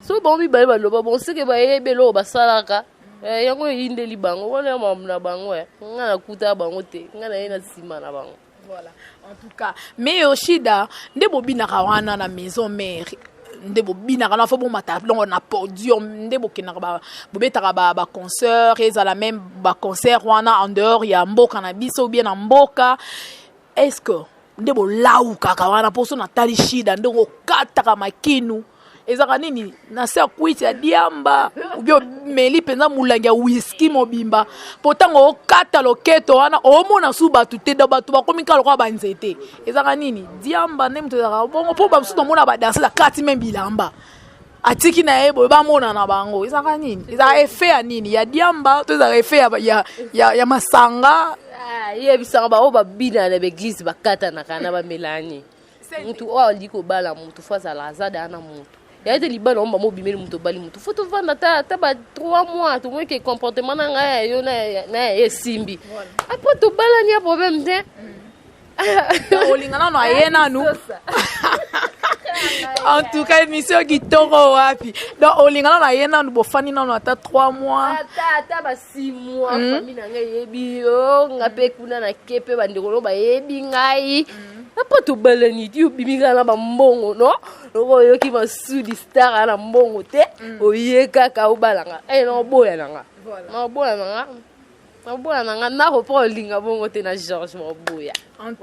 so bon mi ba loba bon c'est que ba yebelo ba salaka yango yindeli bango wala mamna bango ngana kuta bango te ngana yena sima na bango. Voilà, en tout cas. Mais Oshida, ndebo binaka wana na maison mère. Ndebo binaka na fo bon mata donc on a podium ndebo kinaka ba bobetaka ba concert et à la même ba concert wana en dehors ya mboka na biso ou bien na mboka. Est-ce que ndebo lauka ka wana poso na tali shida ndongo kataka makinu ezaka nini na sa kwiti ya diamba ubio meli penza mulangi ya whisky mobimba potango okata loketo wana omona su batu te da batu bakomi kala kwa banzete ezaka nini diamba ne mtu ezaka bongo po ba msuto mona ba danser la kati membilamba atiki na ebo ba mona na bango ezaka nini ezaka effet ya nini ya diamba to ezaka effet ya masanga ye bisanga ba oba bina na l'église bakata na kana ba melani mutu o aliko bala mutu faza la zada na mutu ya ete libala omba mo bimeli mutu bali mutu faut vendre ta ba 3 mois tout moins que comportement na nga yo na simbi après to bala ni problème te olingana no ayena nu en tout cas émission qui toro wapi donc olingana no ayena nu bofani na no ata 3 mois ata ba 6 mois famille na nga yebi yo ngape kuna na kepe bandeko ba yebi ngai apa to balani ti ubimika na mbongo no loko yoki masudi star na mbongo te oyeka ka ubalanga no boya nanga no boya nanga no boya nanga na ko po linga bongo te na George Moboya en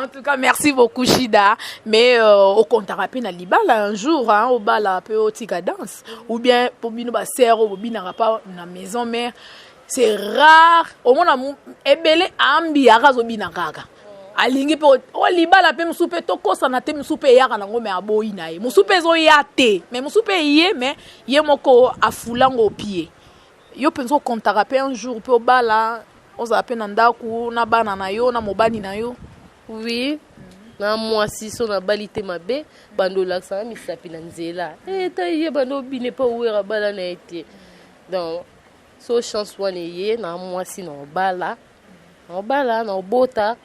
tout cas merci beaucoup Shida mais au compte rapide na libala un jour hein au bala peu au tika danse ou bien pour bino ba sœur au bina pas na maison mère c'est rare au mona ebele ambi akazo bina kaka alingi pe o libala pe musupe tokosa na te musupe yaka na ngome aboyi na ye musupe zo ya te mais musupe ye mais ye moko afulango pied yo penso kontaka pe un jour pe obala oza pe na ndaku na bana na yo na mobani na yo oui na mwasi so na balite mabe bando laksa misapi na nzela ta ye bando bine pa uwera bala na ete donc so chance wane ye na mwasi na obala na obota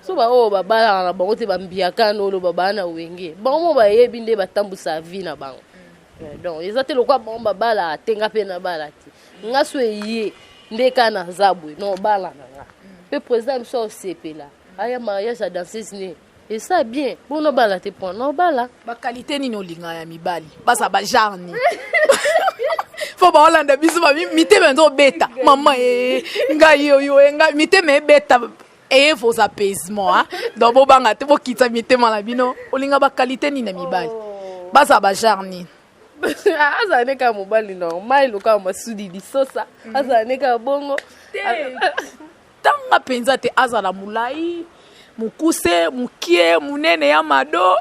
so ba o ba bala na bango te bambiaka no lo baba na wenge bango ba yebi nde batambusa vie na bango donc ezate lokwa bango ba bala tenga pe na bala ti ngaso ye nde kana zabwe no bala na nga pe président so sepela aya mariage à danseuse ne et ça bien bon no bala te point no bala ba qualité ni no linga ya mibali basa ba jarni faut ba Hollande biso ba mite benzo beta mama nga yo nga mite me beta et vos apaisements hein donc bo banga te bo kitsa mite malabino olinga ba qualité ni na mibali basa ba jarni azane ka mobali normal loka masudi disosa azane ka bongo tanga penza te azala mulai mukuse mukie munene ya mado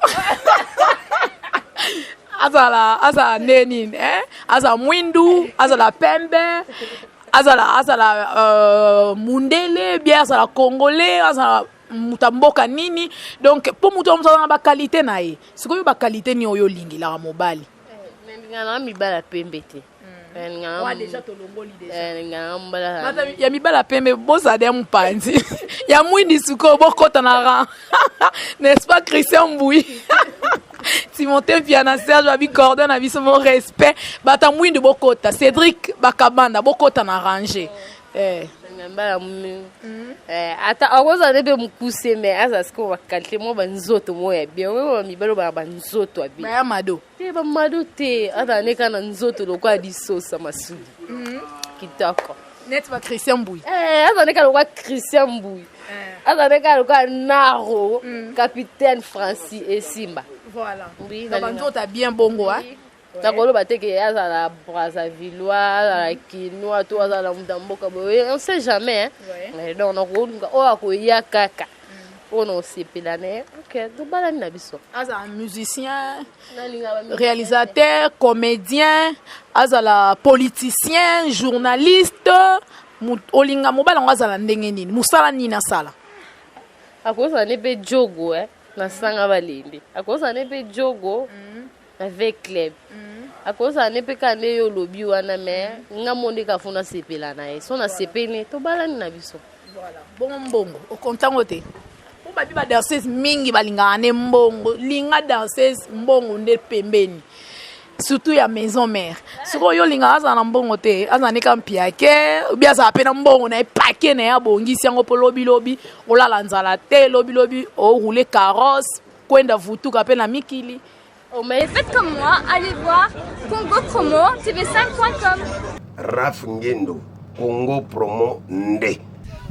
azala neni azala mwindu azala pembe azala mundele bien azala congolais azala mutamboka nini donc pour muto na ba qualité na ye sikoyo ba qualité ni oyo lingila mobali ngana mibala pembe te ngana déjà tolongoli déjà mata ya mibala pembe boza de mpanzi ya mwindi suko bokota na ran n'est-ce pas Christian Mbouy Timothée Piana Serge abi coordonne abi mon respect bata mwindi bokota Cédric Bakabanda bokota na ranger ngamba ata akoza nebe mukuse me asa siko bakalite mo banzoto mo ya bien we mibalo ba banzoto abi ba mado te ba mado te ata ne kana nzoto lokwa disosa masudi kitoko net ba Christian Mbouy ata ne kana lokwa Christian Mbouy ata ne kana lokwa Naro capitaine Francis et Simba voilà oui ba banzoto bien bongo hein takolo bateke azala Brazzaville la Kinoa to azala mudamboka boye on sait jamais hein donc on o akoya kaka on sepela ne OK to bala na biso azala musicien réalisateur comédien azala politicien journaliste olinga mobala ngazala ndenge nini musala nini sala akoza ne pe jogo na sanga balembe akoza ne pe jogo avec club akosa ne peka ne yo lobi wana me nga monde ka funa sepela na ye so na sepene to balani na biso voilà bongo o kontango te po ba biba danseuse mingi balinga ne mbongo linga danseuse mbongo nde pembeni surtout ya maison mère siko yo linga aza na mbongo te aza nika mpiake ou bien aza pe na mbongo na epake na ya bongisi yango po lobi olala nzala te lobi o rouler carrosse kwenda vutuka pe na mikili. Mais faites comme moi, allez voir Congo Promo, tv5.com. Raf Ngendo, Congo Promo Nde.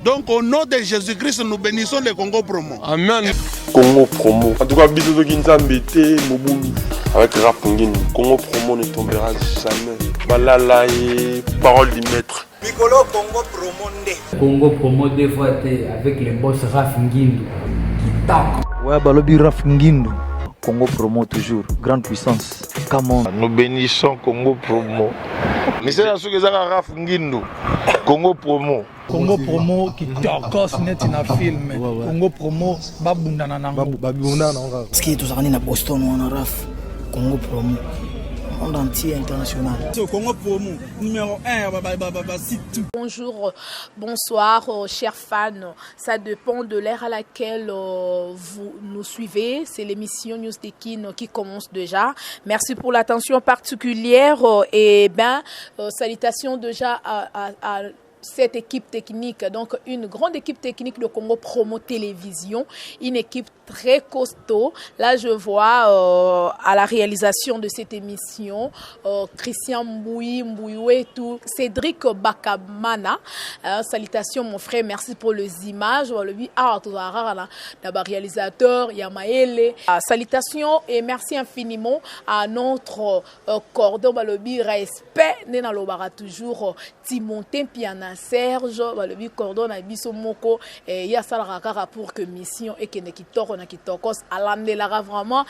Donc au nom de Jésus-Christ, nous bénissons le Congo Promo. Amen. Congo Promo. En tout cas, bisous de Ginzambete, Mobumu. Avec Raf Ngendo, Congo Promo ne tombera jamais. Balala et parole du maître. Piccolo Congo Promo Nde. Congo Promo deux fois avec le boss Raf Ngendo. Qui tape. Ouais, Balobi Raf Ngendo. Congo Promo toujours, grande puissance. Come on. Nous bénissons Congo Promo. Mais c'est la chose que ça Raf Ngendo. Congo Promo. Congo Promo qui torcos net na film. Congo Promo babunda na nango. Babunda na nango. Ski to zakani na Boston wana Raf. Congo Promo. Monde entier international. Congo Promo numéro 1 Bonjour, bonsoir, chers fans. Ça dépend de l'ère à laquelle vous nous suivez. C'est l'émission News Tekin qui commence déjà. Merci pour l'attention particulière et salutations déjà à cette équipe technique, donc une grande équipe technique de Congo Promo Télévision, une équipe très costaud. Là, je vois à la réalisation de cette émission Christian Mbouyouetou, Cédric Bakamana. Salutations mon frère, merci pour les images. D'abord réalisateur Yamaele. Salutations et merci infiniment à notre cordon balobi respect nena lobara toujours Timothée Piana Serge balobi cordon na biso moko ya sala kaka pour que mission et kene kitoko na kitokos alandelara vraiment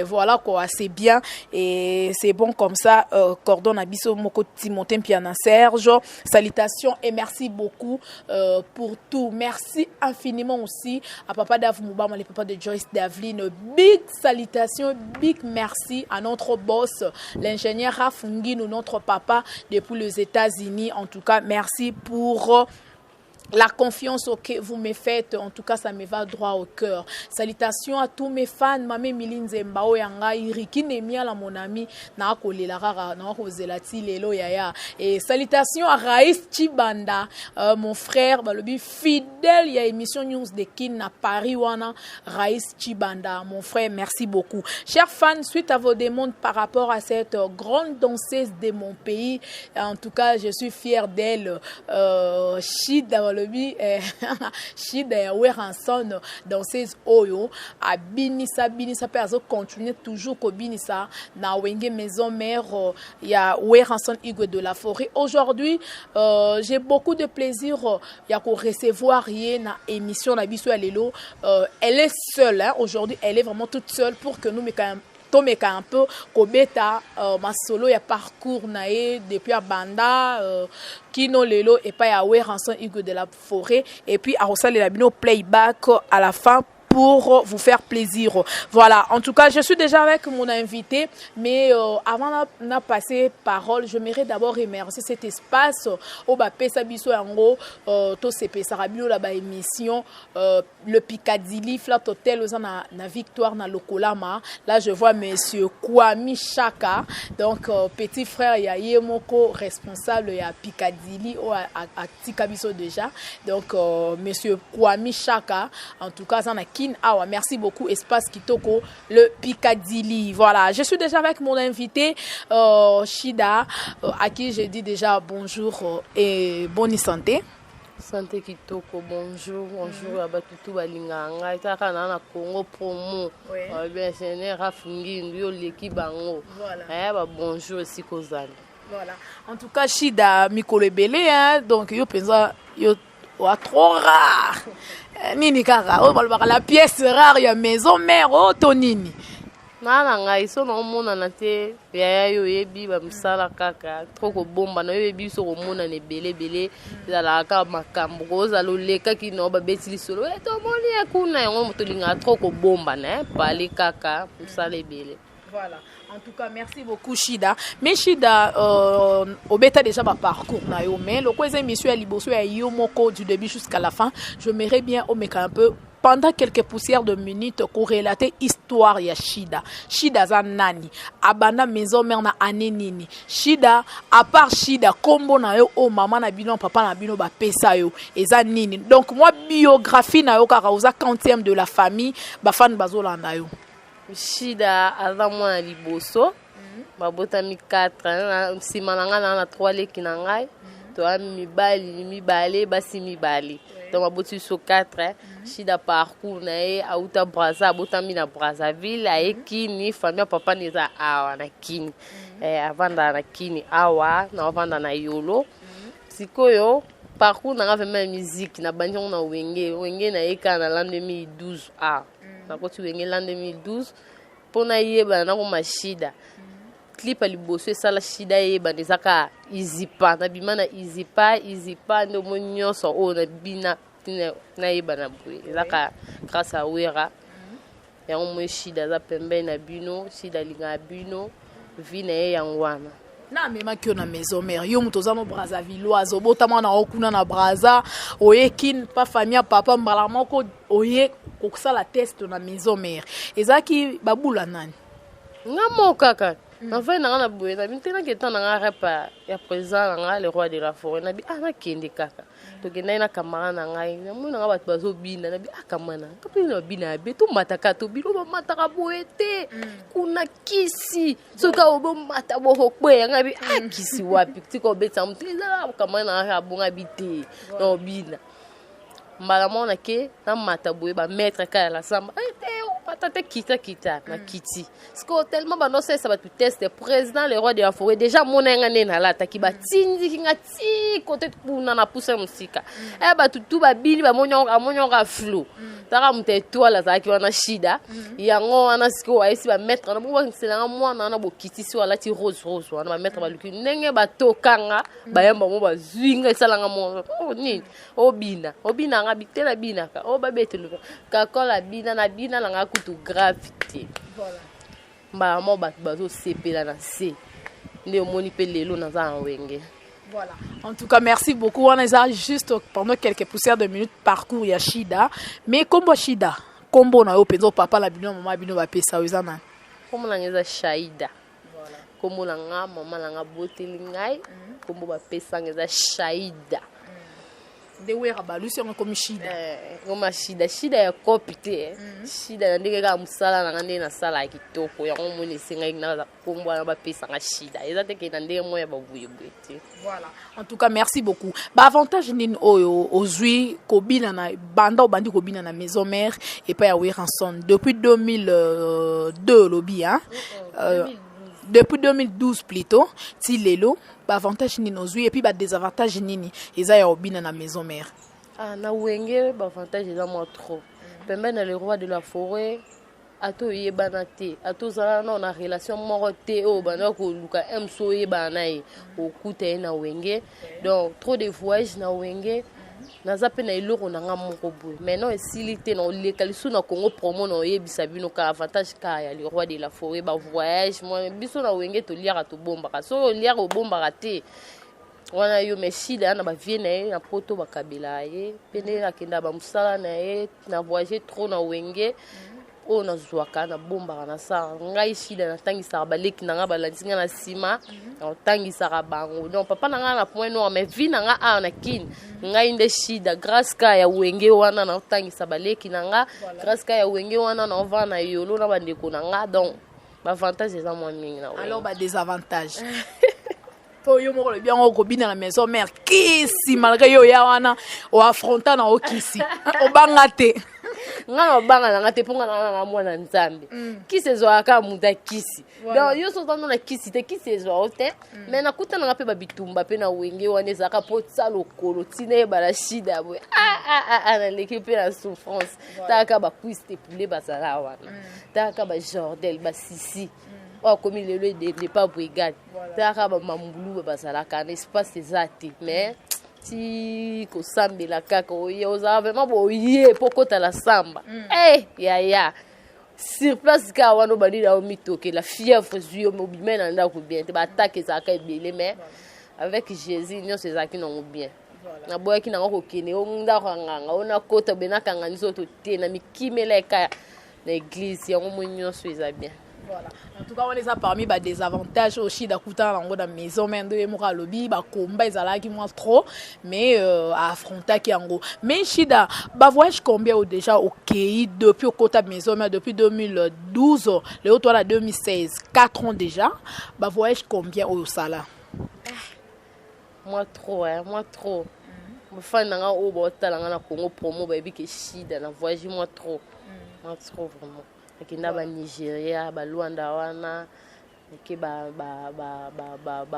voilà quoi, c'est bien et c'est bon comme ça. Cordon na biso moko Timothée Piana Serge, salutations et merci beaucoup pour tout. Merci infiniment aussi à papa Dav Moubama, les papas de Joyce Davline. Big salutations, big merci à notre boss l'ingénieur Raf Ngendo, notre papa depuis les États-Unis. En tout cas, merci pour la confiance que vous me faites. En tout cas, ça me va droit au cœur. Salutations à tous mes fans. Mame Milinze Mbao Yanga Iriki Nemia la mon ami na kolela rara na kozelati lelo yaya. Et salutations à Raïs Chibanda, mon frère balobi fidèle ya émission News de Kin na Paris wana. Raïs Chibanda, mon frère, merci beaucoup. Chers fans, suite à vos demandes par rapport à cette grande danseuse de mon pays, en tout cas, je suis fière d'elle. Shida Shida ya Weranson danseuse oyo a binisa perso continuer toujours ko binisa na wenge maison mère ya Weranson Igwe de la Forêt. Aujourd'hui, j'ai beaucoup de plaisir ya ko recevoir hier na émission na biso ya lelo. Elle est seule hein, aujourd'hui, elle est vraiment toute seule pour que nous tomeka un peu kobeta ma solo ya parcours nae depuis à Banda kino lelo et pas ya Weranson Igwe de la Forêt et puis à Rosale la bino playback à la fin pour vous faire plaisir. Voilà, en tout cas, je suis déjà avec mon invité, mais avant de passer parole, je mérite d'abord remercier cet espace au Bapesa Biso Yango, to CP Sarabilo la ba émission, le Picadilly, Flat Hotel, na Victoire, na Lokolama. Là, je vois monsieur Kwame Chaka, donc petit frère Yaye Moko, responsable ya Picadilly, à Tikabiso déjà. Donc, monsieur Kwame Chaka, en tout cas, ça n'a Awa, merci beaucoup, Espace Kitoko, le Picadilly. Voilà, je suis déjà avec mon invité, Shida, à qui j'ai dit déjà bonjour et bonne santé. Santé Kitoko, bonjour, bonjour, Abatutu Balinganga, Itaka na Congo Promo, bien c'est Raf Ngendo, l'équipe Bango. Voilà. Bonjour aussi Kozali. Voilà, en tout cas, Shida, Mikolo Belé, hein, donc yo pensa, yo trop rare. Nini kaka o balbaka la pièce rare ya maison mère o to nini na ngai so no mona na te ya yo yebi ba msala kaka trop bomba na yebi so ko mona ne belé za la ka makambo ko za lo leka ki no ba betili solo e to moni ya kuna ngo motolinga trop bomba na pali kaka msala belé. Voilà. En tout cas, merci beaucoup Shida. Mais Shida, au bêta déjà ma parcours mais le quoi émission à Liboso à Yomoko du début jusqu'à la fin. Je m'aimerais bien au mec un peu pendant quelques poussières de minutes korelater histoire ya Shida. Shida za nani? Abana maison mère na ane nini? Shida, à part Shida, kombo na yo o maman na bino papa na bino ba pesa yo eza nini? Donc moi biographie na yo kaka oza 40e de la famille ba fan bazolanda yo. Shida aza mwana liboso babotami 4 nsima na ngai na 3 leki na ngai toa mibale basi mibale donc baboti so 4 Shida parcours na ye auta Brazza abotami na Brazzaville ayeki ni famille papa neza awa na Kini avanda na Kini awa na avanda na Yolo sikoyo parcours na nga vraiment musique na banjo na wenge na yeka na l'an 2012 nakoti wenge l'an 2012 pona yeba na ko Shida clip aliboso esala Shida yeba ndezaka izipa na bimana izipa ndo monyoso o na bina na yeba na bwe ezaka grâce à wera ya mo Shida za pembe na bino Shida linga bino vina ye yangwana na mema kyo na maison mère yo mutoza no Brazzavilloise obotama na okuna na Brazza oyekin pa famille papa mbala moko oye kokusala test na maison mère ezaki babula nani ngamo kaka en fait na boye na bintena ke tana nga repa ya président nga le roi de la forêt na bi ana kende kaka to kenda na kamara na ngai na mona nga bat bazo bina na bi akamana kapi na bina be to mataka to bino ba mataka boete kuna kisi soka obo mata bo hokwe nga bi akisi wapi tiko betsa mteza kamana nga bonga bite no bina mbala mona ke na mata boye ba maître ka la samba patate kita na kiti sko tellement ba no ça va tout test président le roi de la forêt déjà mona ngane na lata ki ba tindi kinga ti côté kuna na pousse musika ba tout ba bili ba monyo ka flow tara mte toile za ki wana Shida yango wana sko wa esi ba maître na bo nselanga mwana na bo kiti so la ti rose wana ba maître ba luki ndenge ba tokanga ba yamba mo ba zwinga esalanga mo ni obina nga bitela bina ka o ba betelu ka kola bina na bina nga kutu gravité voilà ba mo ba bazo sepela na se nde omoni pe lelo na za wenge. Voilà. En tout cas, merci beaucoup. On a juste pendant quelques poussières de minutes parcours ya Shida. Mais combo Shida, combo na yo penzo papa la bino mama bino ba pesa uzana. Combo na ngeza Shaida. Voilà. Combo na nga mama na nga boteli ngai. Combo ba pesa ngeza Shaida. De wera balusi on comme Shida. Ngoma Shida ya kopite. Shida ndenge ka musala na ngande na sala kitoko ya ngomoni singa na kombo na ba pesa nga Shida. Ezate ke na ndenge moya ba buyebete. Voilà. En tout cas, merci beaucoup. Ba avantage nin oyo ozui kobina na banda obandi kobina na maison mère et pas ya Weranson depuis 2002 lobby hein. Depuis 2012 plutôt, ti lelo, ba avantage nini ozui et puis ba désavantage nini eza ya obina na maison mère. Na wenge ba avantage eza mo trop. Pembe na le roi de la forêt ato yebana te ato zala na relation moko te o bana ko luka emso yebana e okuta na wenge donc trop de voyages na wenge naza pe na iloko na nga moko boye maintenant esilité na lekaliso na Congo promo na yebisa bino ka avantage ka ya le roi de la forêt ba voyage mo biso na wenge to liaka to bomba ka so liaka o bomba te wana yo Shida na ba vie na na poto ba kabila ye pene na kenda ba musala na ye na voyager trop na wenge o na zwaka na bomba na sa ngai Shida na tangisa ba leki na nga ba landinga na sima na tangisa ka bango donc papa na nga na point noir mais vie na nga na Kini ngai nde Shida grâce ka ya wenge wana na tangisa ba leki na nga grâce ka ya wenge wana na va na Yolo na ba ndeko na nga donc ba avantage eza moins mingi na wenge alors ba désavantage po yo moko le bien ko bina na maison mère kisi malgré yo ya wana o affronta na o kisi o bangate ngana banga na ngate ponga na mwana nzambe kisi zo aka muda kisi donc yo so tando na kisi te kisi zo ote mais na kuta na pe ba bitumba pe na wenge wana zaka po tsalo kolo tine ba la Shida boy na l'équipe la souffrance taka ba puiste poulet basala wana taka ba jordel ba sisi comme il est pas brigade taka ba mambulu basala kana espace ezati mais ti ko sambela kaka oye oza vraiment boye pokota la samba ya sur place ka wana badi da omitoke la fièvre zuyo mobimena nda ko bien te ba attaque ça ka ebele mais avec Jésus nyonso ezaki non bien na boya ki na ko kene o nda ko nganga ona kota bena kanga nzoto te na mikimela eka na église yango monyo so eza bien. Voilà. En tout cas, on les a parmi bah, des avantages aussi d'écouter dans la maison, mais de moi lobby, bah combat ils allaient qui moi trop, mais à affronter qui en gros. Mais Shida, bah voyage combien au déjà au Kei depuis au côté maison, mais depuis 2012, le autre là 2016, 4 ans déjà, bah voyage combien au Sala? Moi trop, moi trop. Mon fan n'a au bota na Congo promo bah bi que Shida na voyage moi trop vraiment. Nakenda ba Nigeria ba Luanda wana nake ba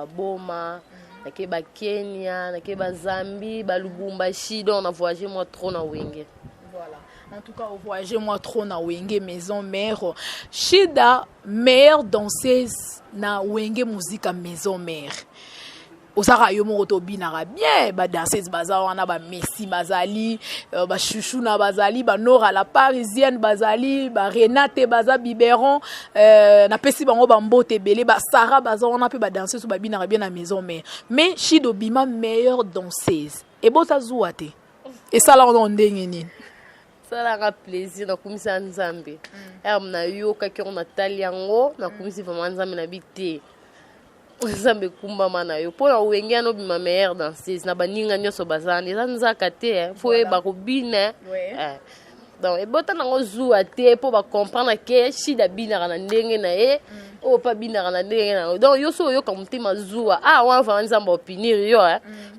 Boma nake ba Kenya nake ba Zambie ba Lubumbashi donc on a voyagé moi trop na Wenge. Voilà. En tout cas, on voyagé moi trop na Wenge maison mère. Shida meilleure danseuse na Wenge musique à maison mère. Osaka yo moko to binaka bien ba danseuse baza wana ba Messi bazali ba Chouchou na bazali ba Nora la parisienne bazali ba Renate baza biberon na pesi bango ba mbote belé ba Sarah baza wana pe ba danseuse ba binaka bien na maison mais Shido bima meilleure danseuse et bota zuate et ça là on ndenge nini ça là un plaisir na kumisa nzambe na yo ka ki on atali yango na kumisa vraiment nzambe na bité nzambe kumba mana yo po na wenge no bima meilleure danseuse na baninga nyoso bazani eza nzaka te fo e ba kobina donc e bota nango zuwa te po ba comprendre que Shida bina na ndenge na ye o pa bina na ndenge na donc yo so yo ka mutema zuwa wa va nzamba opinir yo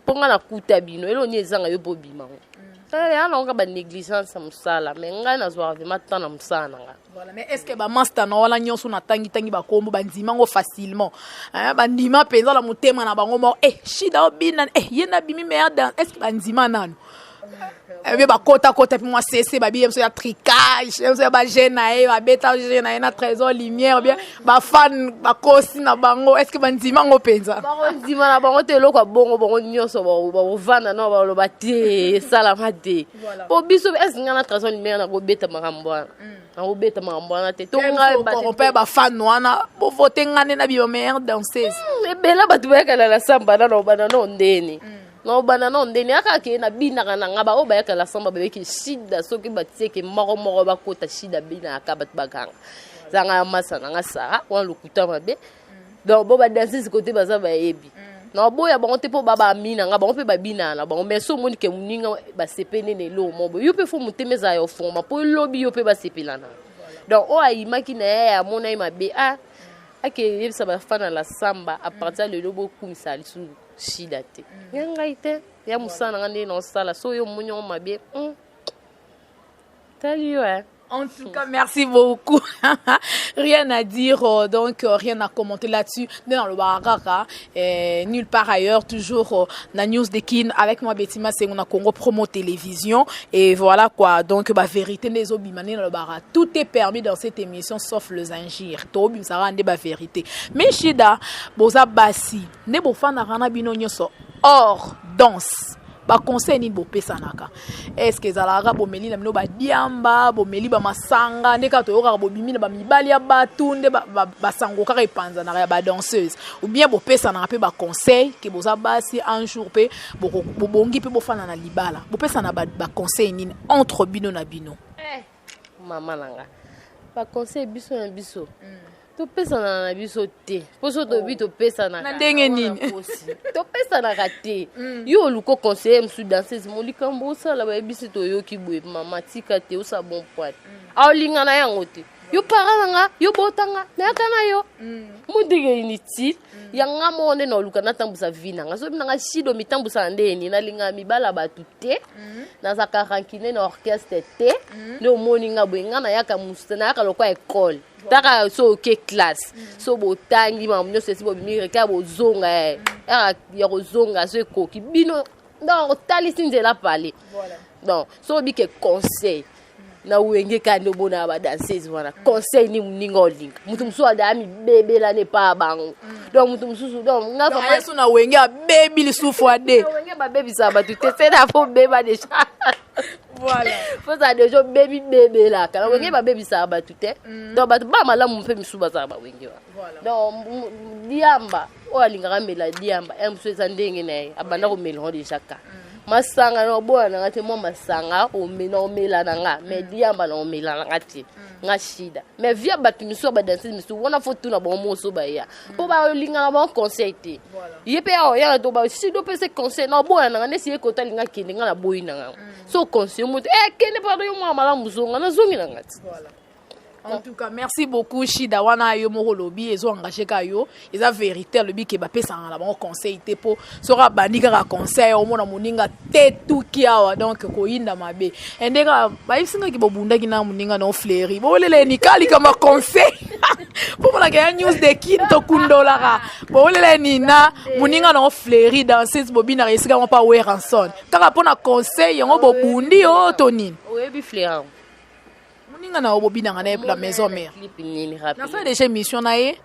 po nga na kuta bino elo ni ezanga yo bo bima alors on a négligence musala mais ngai na zwa vraiment tant na musala nga. Voilà, mais est-ce que ba master na wala nyonso na tangi ba kombo bandima ngo facilement bandima penza la mutema na bango mo Shida obina yena bimi meilleur dans est-ce que bandima nano ba kota puis moi cc ba bien so ya tricage so ba jenae ba beta jenae na trésor lumière bien ba fan ba kosi na bango est-ce que bandima ngo penza ba ndima na bango te loko bongo nyonso ba vana no ba lo bati sala mate po biso est-ce ngana trésor lumière na go beta makambo na go beta makambo na te to nga ba ba fan wana bo voter ngane na bio meilleure danseuse e bela batu ba kala la samba na bana no ndeni no bana no ndeni aka ke na bina kana ngaba o ba kala samba bebe ki Shida soki batieke moko ba kota Shida bina aka bat baganga zanga masana ngasa wan lukuta mabe donc bo ba danser côté baza ba yebi na boya bango te po baba mina nga bango pe babina na bango mais so moni ke muninga ba sepene ne lo mobo yo pe fo mutemeza yo foma po lobi yo pe ba sepelana donc o ayimaki na ya mona mabe ake yebisa ba fana la samba à partir de lobo kumisa lisu Shida te yanga ite ya musana ngande na sala so yo munyo mabe tali yo En tout cas, merci beaucoup. Rien à dire, donc rien à commenter là-dessus. Dans le Baraka, nulle part ailleurs, toujours la news de Kin avec moi, Betty c'est on a Congo Promo Télévision. Et voilà quoi, donc la vérité des obimané dans le Baraka. Tout est permis dans cette émission sauf le zingir. Tobim ça rend la vérité. Mais Shida, boza basi, ne bofana rana bino nyoso hors danse. Ba conseil ni bo pesanaka est-ce que zalaka bo meli na mino ba diamba bo meli ba masanga ndeka to yoka bo bimina ba mibali ya batunde ba sango ka repanza na ya ba danseuse ou bien bo pesanaka pe ba conseil que boza basi un jour pe bo bongi pe bo fana na libala bo pesana ba conseil ni entre bino na bino mama nanga ba conseil biso na biso to pesa na biso te poso to bi to pesa na ndenge nini to pesa na kate yo luko conseiller msu danseuse molikambo sala ba biso to yo ki boye mama tika te o sa bon point alinga na yango te yo paranga yo botanga na kana yo mudige inutile yanga monde na luka na tambusa vina nga so binanga Shido mitambusa ndeni na linga mibala batu te na zaka rankine na orchestre te no moninga bwenga na yaka mustana yaka lokwa école taka so ke classe so botangi mamnyo sesi bo bimire ka bozonga ya kozonga so ekoki bino donc talisi nzela pale voilà donc so bi ke conseil na wenge kando bona ba danseuse wana conseil ni muninga olinga mutu musu adami bebe la ne pa bango donc mutu musu donc nga fa yesu na wenge baby li sufu ade wenge ba baby sa ba tu te c'est la fo beba déjà voilà faut ça déjà baby bebe la kana wenge ba baby sa ba tu te donc ba mala mu pe misu ba sa ba wenge voilà donc diamba o alinga mela diamba musu za ndenge na abanda ko mela déjà ka masanga na boya na ngate mo masanga omela na nga mais diamba na omela na ngate nga shida mais via batu miso ba danser miso wana fotu na bon moso ba ya po ba linga na bon conseil te yepe ya to ba si do pese conseil na boya na ngane si ekota linga kende nga na boyi na nga so conseil mo kende pardon yo mo mala muzonga na zongi na ngate En tout cas, merci beaucoup Shida wana yo moko lobi ezo engagé ka yo eza vérité lobi ke ba pesa na ba conseil te po sora bandika ka conseil o mona moninga te tuki awa donc ko yinda mabe endeka ba isinga ki bobunda ki na moninga no fleri bo lele ni kali kama conseil po mona ke news de kinto kundola ka bo lele ni na moninga no fleri dans ces bobina resika mo pa we ranson kaka pona conseil yango bobundi o tonini oyebi fleri ninga na obobina ngana la maison mère na ça déjà émission na ye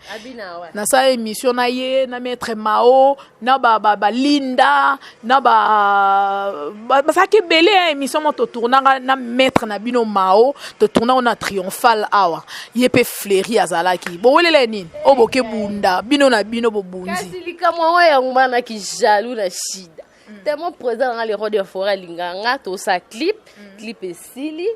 na ça émission na ye na maître Mao na ba Linda na ba ça ki belé émission mo to tourna na maître na bino Mao to tourna on a triomphal awa yepe fleri azalaki bo welela nini oboke bunda bino na bino bobundi kasi likamwa ya ngumana ki jaloux na shida tellement présent dans les rois de forêt linganga to sa clip esili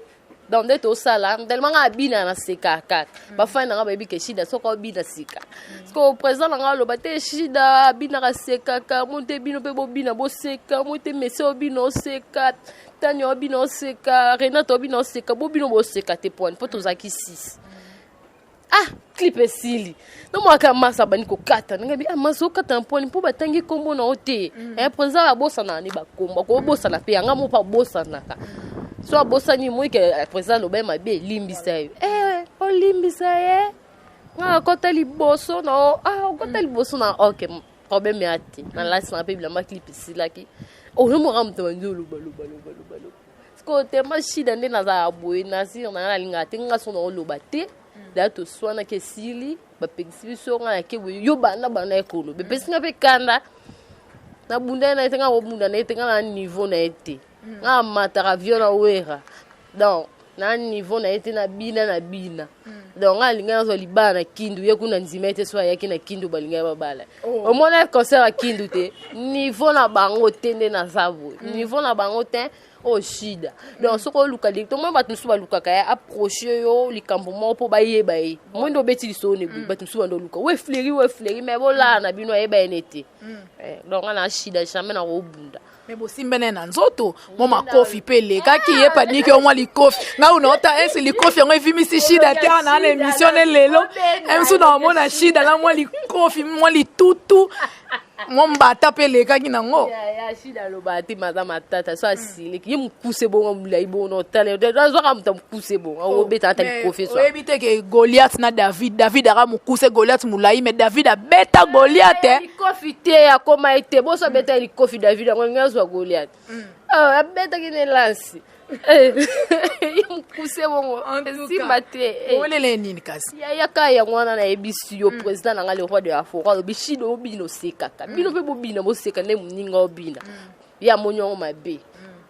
dans des tosala tellement abina na seka kaka ba fa na ba bike shida soko bina sika parce que présent na lo bate shida bina ka seka ka monte bino pe bo bina bo seka monte mese obino seka tani obino seka Renato obino seka bo bino bo seka te point po tozaki 6 clip esili no mwaka masa bani ko kata ngabi amaso kata mponi po batangi kombo na ote présent la bossa na ni ba kombo ko bossa na pe nga mo pa bossa na ka so abosa ni moi que présent lo ba mabe limbisa yo o limbisa ye nga kota liboso no kota liboso na okay problème ati na la sana pe bilamba clip esila ki no mo ramto nzulu balo sko te mashida ndena za aboy na si na linga tinga so no lo bate da to swana ke sili ba pegisi so nga ke yo bana ekolo be pesinga pe kanda na bunda na tenga bunda na tenga na niveau na ete nga matara viona wera donc na niveau na ete na bina donc nga linga zo libana kindu ye kuna nzimete so yaki na kindu balinga babala au mona concert a kindu te niveau na bango tende na zavo niveau na bango te shida donc soko luka dik to mo batu suba luka kaya approcher yo likambo mo po baye mo ndo beti liso ne batu suba ndo luka we fleri mais bola na bino e nete donc na shida jamais na obunda mais bosimbene na nzoto mo makofi pele kaki ye panike o mwa likofi nga unaota likofi yango evimisi shida te na émission lelo emsu na mona shida la mwa likofi mwa litutu mombata pele kaki nango ya shida lo bati maza matata so asile ki mukuse bongo mulai bono tale zo ka mta mukuse bongo o beta ta likofi so ebite ke Goliath na David ara mukuse Goliath mulai mais David a beta Goliath likofi te akoma ete boso beta likofi David ngazwa Goliath beta kine lansi mukuse bongo simbate olele nini kasi ya kaya ngwana na ebisi yo president na ngale roi de Afrique lo bishido obino sekaka bino pe bobina bo seka ne muninga obina ya monyo mabe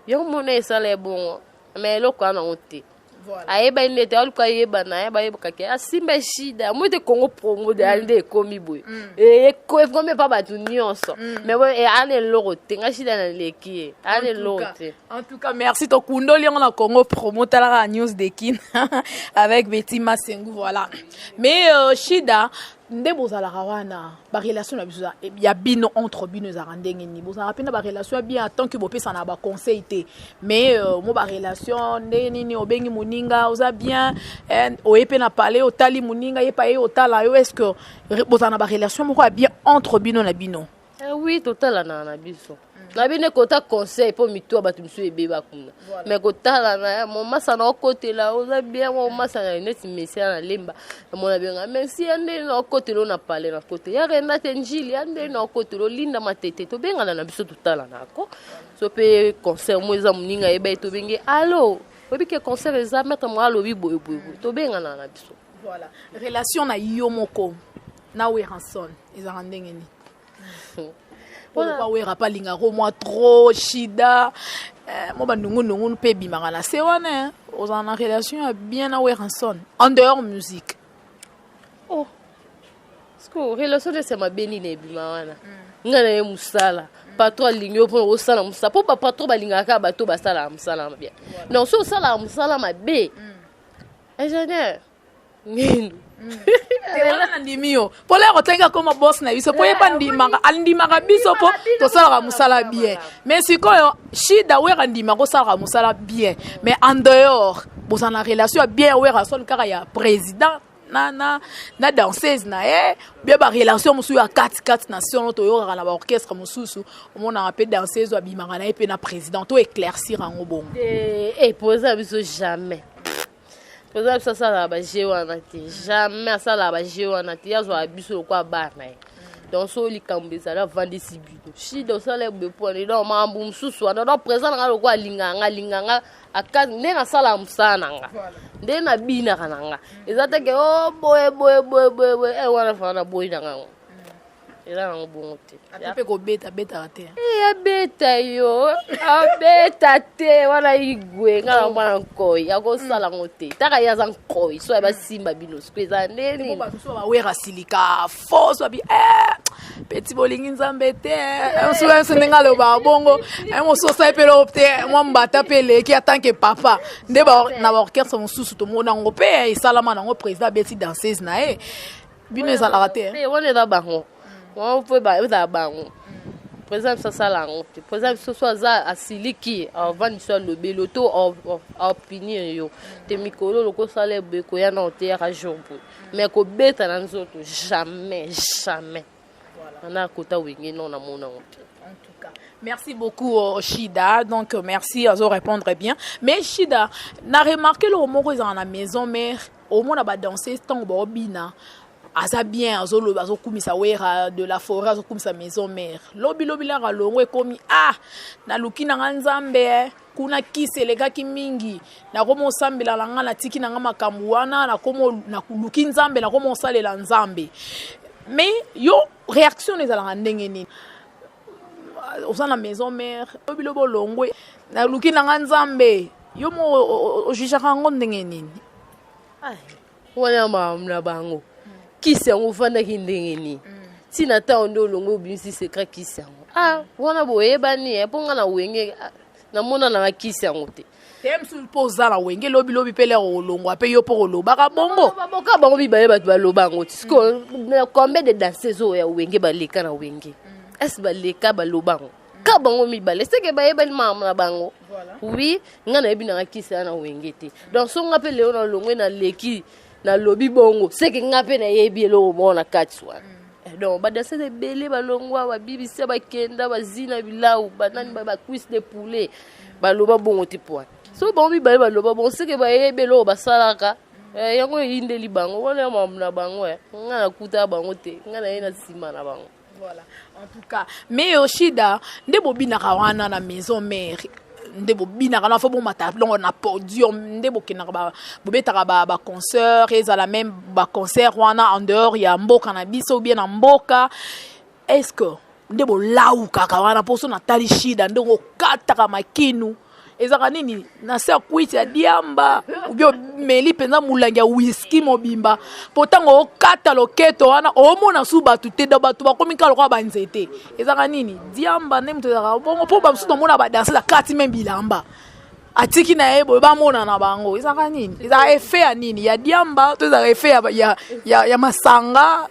yo mona esale bongo mais loko ana ote voilà ayeba inete aluka yeba na yeba kake asimba shida mo te Congo promo de ande komi boy ko comme pas batu nyonso mais bon ane loko tenga shida na leki ane lote en tout cas merci to kundo li na Congo promo tala news de kin avec Betty Masengu voilà mais shida ndebo za la rawana ba relation na biso ya bino entre bino za randenge ni bo za rapena ba relation bien tant que bo pesa na ba conseil te mais mo ba relation ndeni ni obengi muninga oza bien o epe na parler otali muninga ye pa ye otala yo est-ce que bo za na ba relation mo bien entre bino na bino oui total na biso na bine kota conseil po mito batu miso ebeba kuna mais kotala na mon masa na côté là oza bien mon masa na net message na lemba mon abenga merci ande na côté lo na parler na côté ya rena tenjili ande na côté lo linda matete to benga na biso totala nako so pe conseil mo eza muninga eba to benge allo obi ke conseil eza mettre moi lobi boy to benga na biso voilà relation na yo moko na we ranson eza randenge ni Pourquoi we rapalinga ko moi trop shida mo bandungu pe bimanga na se wana aux en relation bien na we ranson en dehors musique parce que relation de c'est ma beni ne bimanga nga na ye musala patron alingi yo mpona kosala mosala mpo bapatron balingaka bato basala mosala mabe donc so osalaka mosala mabe ingénieur ngendu wana ndimi yo mpo lero otenga koma boss na biso mpo yeba andimaka biso mpo tosalaka mosala bien mais sikoyo shida wera ndimaka osalaka mosala bien mais en dehors bozala na relation ya bien wera soni kaka ya président na danseuse na ye bien barelation mosusu ya kati nation toyokaka na baorchestre mosusu omonaka mpe danseuse abimaka na ye mpe na président to éclaircir yango bongo poza biso jamais poza biso asalaka baje wana te jamais asalaka baje wana te yazwaka biso lokwa bar na ye donc so likambo ezala vandisi bino shida osala ebepone donc makambo mosusu wana donc présent nanga lokwa alinganga akati nde nasala mosala na nga nde nabinaka na nga eza teke o boye wana fana na boyi na ngango eza nango bongo te mpe kobetaka te abeta yo abeta te wana igwe nga na mwana nkoi akosala ngo te taka ye aza nkoi so basimba bino siko eza ndeni so bawera silika fo so abi peti bolingi nzambe te mosusu ndenge alobaka bongo mosusu osali mpe loko te mwa mbata mpe eleki atanke papa nde na baorchestre mosusu tomona yango mpe esalama nango président abeti danseuse na ye bino ezalaka te wana eza bango wana mpo ezala bango président biso asala yango te président biso so aza asiliki avandisi alobeli to aopinir yo te mikolo loko osala eboye koya na oteyaka jour boye mais kobeta na nzoto jamais ana kota wenge non namona yango te. En tout cas, merci beaucoup Shida. Donc merci à répondre bien. Mais Shida, n'a remarqué le moment qu'ils sont à la maison mère, au moins on a dansé tant bobina. Aza bien azo kumisa wera de la forêt azo kumisa maison mère. Lobi la ralongo komi na lukina nzambe kuna kiselega kimingi na komo sambela langa na tiki na makambu wana na komo na luki nzambe na komo salela nzambe. Mais yo réaction les ala ndenge nini au sein la maison mère bilobo longwe na luki na nzambe yo mo juge rango ndenge nini wana mamna bango kisango fanda kindenge nini tina ta ondo longo bimisi secret kisango wana boyebani ponga na wenge na mona na kisango te tem sul poza la wenge lobi pele rolongo ape yo po lobaka bongo baboka bango bibaye bato balobango tiko combien de danseuses ya wenge baleka na wenge est baleka balobango ka bango mibale seke baye bali mama na bango oui ngana yebi na kisa na wenge te donc so ngape leo na longwe na leki na lobi bongo seke ngape na yebi lo mona katswa donc ba danseuses belé balongwa ba bibisa ba kenda ba zina bilau banani ba cuisse de poulet baloba bongo te point so bon mibale baloba bon seke bayebi lo basalaka yango yindeli bango wana mamna bango ngana kuta bango te ngana yena sima na bango. Voilà, en tout cas. Mais Shida, nde bobinaka wana na maison mère, nde bobinaka na fo bon matablon na podium, nde bokina ba bobetaka ba concert, ezala même ba concert wana en dehors ya mboka na biso ou bien na mboka. Est-ce que nde bolauka ka wana poso na tali Shida nde okataka makinu? Ezaka nini na sa kuiti ya diamba ubio meli penza mulangi ya whisky mobimba potango okata loketo wana omona suba tute da batu bakomika lokwa banzete ezaka nini diamba ne mtu ezaka bongo po ba msuto mona ba danser la kati membilamba atiki na yebo ba mona na bango ezaka nini ezaka effet ya nini ya diamba to ezaka effet ya masanga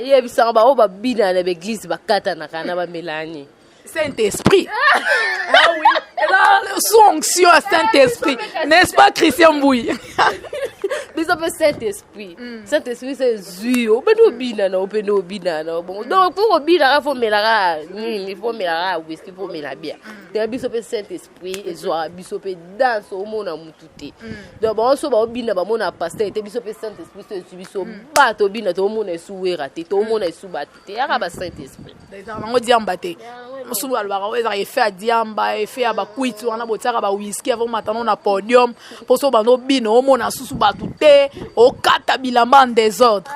ye bisanga ba o ba bina na l'église bakata na kana ba melani Saint-Esprit. Ah oui, la sanction à Saint-Esprit. N'est-ce pas, Christian Bouy? Mais ça peut Saint-Esprit. Saint-Esprit, c'est Zuyo. Mais nous, binana, on peut nous binana. Bon, donc, pour binana, il faut mettre il faut mettre whisky, il faut mettre bien. Donc, il faut Saint-Esprit, et soit, il faut danse au monde à moutouté. Donc, on se va binana, on a pasteur, il faut Saint-Esprit, il faut battre, binana, tout le monde est sous raté, tout le monde est sous battu. Il y a pas Saint-Esprit. On dit en batté. Musubu alobaka oyo effet ya diamba effet ya bakuiti wana botiaka ba whisky avant matano na podium poso bando bino omona susu batu te okata bilamba en désordre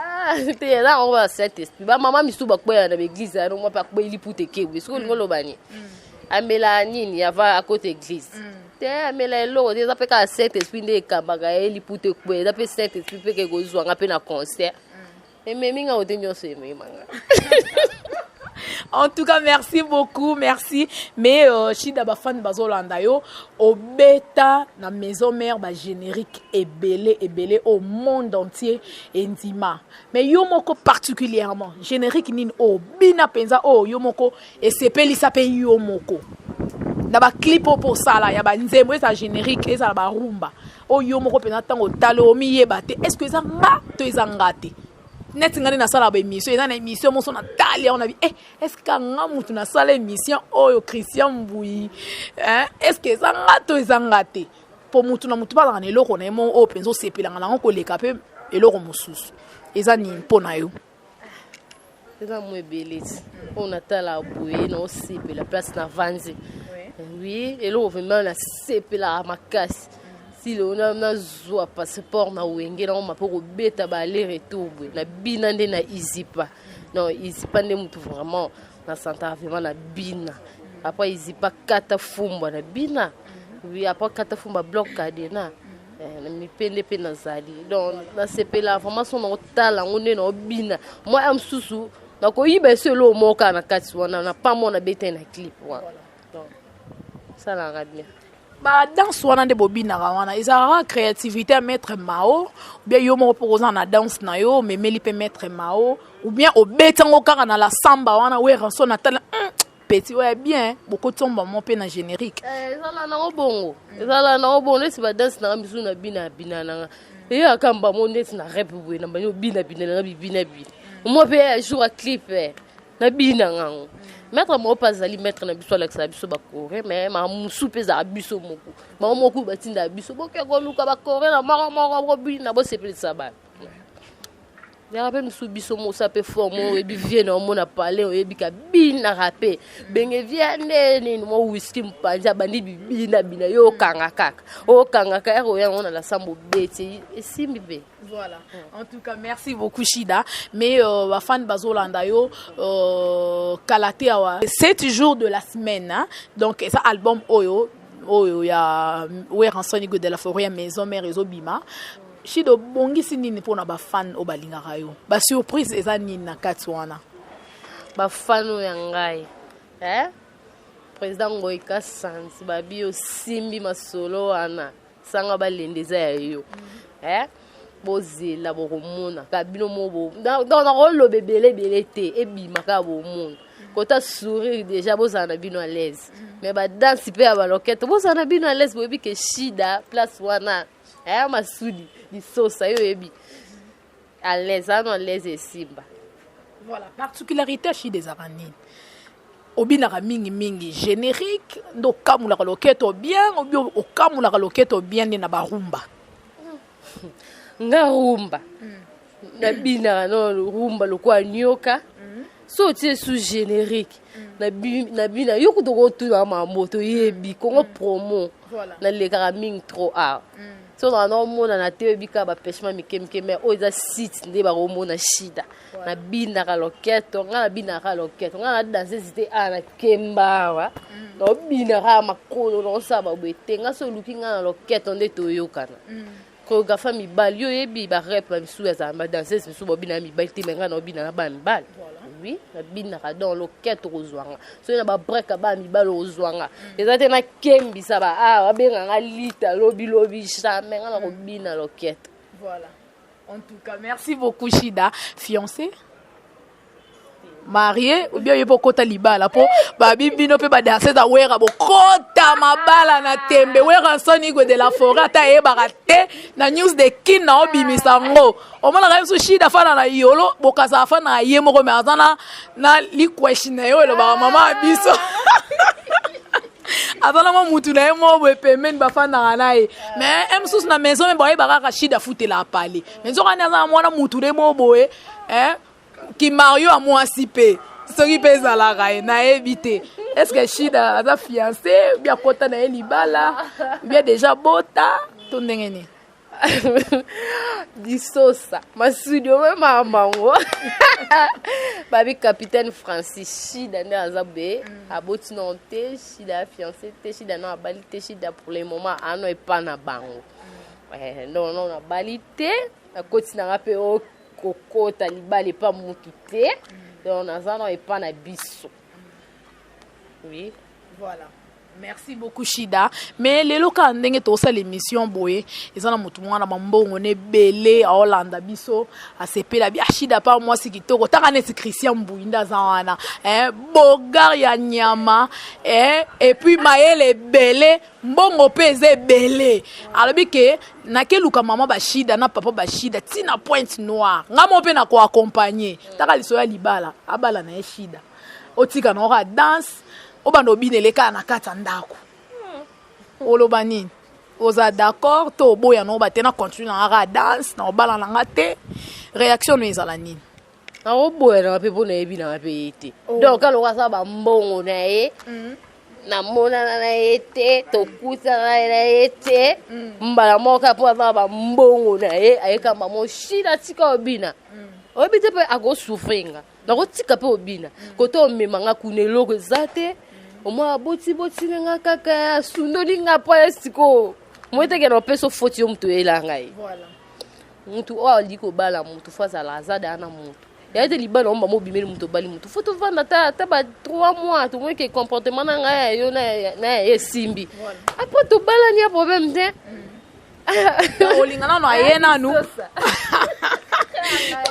te là on va Saint-Esprit ba mama misuba kwa na église na mo pa kwa ilipute kewe siko ngolobani amela nini ava à côté église te amela lo des apeka Saint-Esprit nde kambaka ilipute kwa da pe Saint-Esprit pe ke kozwa ngape na concert et meminga otenyo se memanga. En tout cas, merci beaucoup, merci. Mais Shida Bafan Bazolanda yo, au bêta, la maison mère, générique est belé au monde entier, indima. Mais yomoko particulièrement, générique nin o bina penza o yomoko et c'est peli s'appelle yomoko. D'abord clip pour ça là, y a ba nzembo ça générique et ça ba rumba. O yomoko penza tango talo mi yebate. Est-ce que ça nga to ezangate? Net ngani na sala ba émission, na émission mo so na talia on a dit est-ce que nga mutu na sala émission oyo Christian Mbui est-ce que ça nga to ezangate? Pour mutu na mutu ba na eloko na mo o penzo sepelanga na ko leka pe eloko mosusu. Eza ni mpona yo. Eza mo ebelezi. On atala boye na osipe la place na vanzi. Oui, eloko vraiment na sepela makasi. Si on a zoa passeport na wenge na ma pour beta ba aller retour na bina nde na izipa. Non, izipa nde mutu vraiment na santa vraiment na bina. Après izipa kata fumba na bina. Oui, après kata fumba bloc cadena. Na mipende pe na zali. Donc na sepela vraiment son otala ngone na bina. Moi am susu na ko yibe selo moka na kati wana na pas mona beta na clip wana. Donc ça la radmia. Bah danse wana de bobina wana ezara créativité à mettre mao ou bien yo mo proposant na danse na yo mais meli peut mettre mao ou bien au betango kaka na la samba wana we ranso na tala petit ouais bien beaucoup tomba mon pe na générique ezala na obongo c'est ba danse na misu na bina na et akamba mo net na rap we na banyo bina na bina mo pe jour à clip na bina ngango mettre mo pas ali mettre na biso Alex biso ba coré mais ma musu peza biso moko ma moko batinda biso boke ko luka ba coré na mara bina bo sepeli saba ya rappel musu biso mo ça peut former et bi vienne on mona parler on ebika bina rapé benge viande ni mo whisky mpanja bandi bina yo kanga kaka o kanga kaka ero ya on la sambo beti et simbi. Voilà. En tout cas, merci beaucoup Shida. Mais fan Bazolanda yo kalate awa 7 jours de la semaine hein? Donc ça album oyo ya we ransonigo de la forêt maison mère réseau bima. Shido bongi sinini pona ba fan o balingaka yo. Ba surprise eza nini na katwana. Ba fan ya ngai. Président Ngoika Sansi babio simbi masolo ana sanga balendeza ya yo. Bozela bokomona kabino mobo dans rolo bebele te ebima ka bomona kota sourire déjà bozana bino à l'aise mais ba danse pe ba loquette bozana bino à l'aise bobi ke Shida place wana masudi di sosa yo ebi à l'aise et simba. Voilà, particularité Shida Zaranine obinaka mingi générique ndo kamula ka loquette bien o kamula ka loquette bien na barumba. Nga rumba na bina no rumba lokwa nyoka so tie sous générique na bina yoko to tu ma moto yebi kongo promo na le karaming trop art so na no mona na te bika ba pêchement mikemke mais o za site nde ba romona Shida na bina ka loketo nga na bina ka loketo nga na danser cité ana kembawa no bina ka makolo no saba bwete nga so luki nga na loketo nde to yokana chorégraphe mibali yo yebi ba rap misu ya zamba danser misu bobina mibali te menga na bina na ba mibali oui na bina ka dans loquette rozwanga so na ba break ba mibali rozwanga ezate na kembi sa ba benga nga lita lobi jamais nga na ko bina loquette. Voilà. En tout cas, merci beaucoup Shida. Fiancé? Marié ou bien yebo kota libala po babi bino pe ba danser da wera bo kota mabala na tembe wera sonigo de la forêt ta e barate na news de kin na obimisa ngo o mona ga Shida fana na yolo bo kaza fana ye moko me azana na li question yo lo ba mama biso azana mo mutu na mo bo payment ba fana na ye mais emsus na maison me boye ba Shida futela parler mais zo kana za mona mutu de mo boye qui Mario a moi si pe soki pesa la rae na éviter est-ce que Shida a fiancé bien kota na libala bien déjà bota to ndengeni di sosa masudio mema mango babi capitaine Francis Shida nde azabe aboti nonte Shida fiancé te Shida na balite Shida pour le moment ano e pas na bango non na balite na koti na pe kokota libala pas mutu te donc naza na epa na biso. Oui, voilà. Merci beaucoup Shida. Mais lelo ka ndenge to sa l'émission boye, ezana mutu mwana mambongo ne belé a Hollanda biso a sepela bi Shida pa moi si kitoko taka ne Christian Mbouinda zawana. Bogar ya nyama et puis maele belé mbongo peze belé. Alobi ke na keluka mama ba Shida na papa ba Shida tina pointe noire. Ngamo pe na ko accompagner. Taka liso ya libala, abala na Shida. Otika na ora danse obando bineleka na kata ndako oloba nini oza d'accord to boya no batena continue na ra dance na obala na ngate réaction no ezala nini na oboya na pe bona ebi na pe ete donc alo ka sa ba mbongo na ye na mona na ete to kuta na ete mbala moka po ba mbongo na ye ayeka mamo Shida tika obina obite pe ago souffringa na ko tika pe obina koto memanga kuneloko zate Oma boti nga kaka ya sundoli nga pa esiko. Mwete ke no peso foti yo mtu elanga yi. Voilà. Mtu o liko bala mtu faza la zada ana mtu. Ya ite libala omba mo bimeli mtu bali mtu. Foto vanda ta ba 3 mois to mweke comportement na nga yo na simbi. Voilà. Apo to bala ni problème te. Olingana no ayena nu.